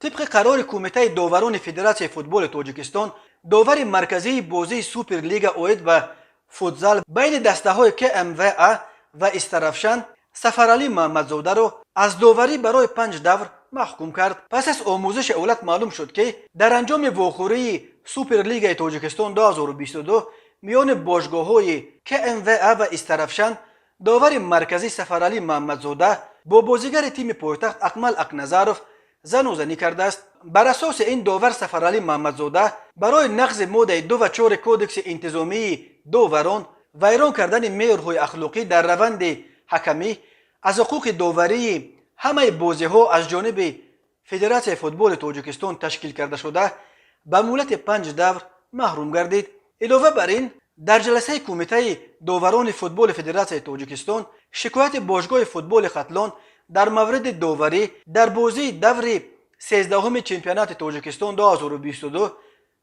طبق قرار کمیته داوران فدراسیون فوتبال تاجیکستان، داور مرکزی بازی سوپر لیگ اوید و فوتزال بین دسته های KMVA و استرافشان سفرعلی محمدزاده را از داوری برای 5 دور محکوم کرد. پس از آموزش اولت معلوم شد که در انجام واخوری سوپر لیگ تاجیکستان 2022 میان باشگاه های KMVA و استرافشان، داور مرکزی سفرعلی محمدزاده با بازیگر تیم پایتخت اکمل اکنظرف زن و زنی کرده است. بر اساس این داور سفرعلی محمدزاده برای نقض ماده 2 و 4 کودکس انتظامی داوران ویران کردن معیارهای اخلاقی در روند حکمی از حقوق داوری همه بازی‌ها از جانب فدراسیون فوتبال تاجیکستان تشکیل کرده شده به مهلت 5 دور محروم گردید. علاوه بر این در جلسه کمیته داوران فوتبال فدراسیون تاجیکستان شکایت باشگاه فوتبال ختلان در مورد داوری در بازی دور 13 چمپیونات تاجیکستان 2022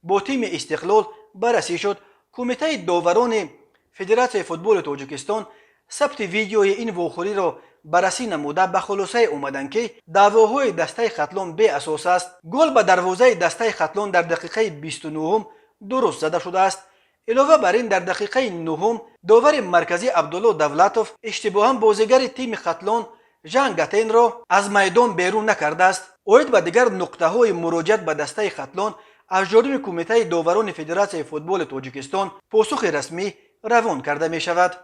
با تیم استقلال بررسی شد. کمیته داوران فدراسیون فوتبال تاجیکستان ثبت ویدیوی این واخوری را بررسی نموده به خلاصه اومدند که دعواهای دسته ختلان بی اساس است. گل به دروازه دسته ختلان در دقیقه 29 درست زده شده است. علاوه بر این در دقیقه 9 داور مرکزی عبدالله دولتوف اشتباها بازیگر تیم ختلان ژان گاتین را از میدان بیرون نکرده است. اوید به دیگر نقطه های مراجعت به دسته ختلان از جانب کمیته داوران فدراسیون فوتبال تاجیکستان پاسخ رسمی روان کرده می شود.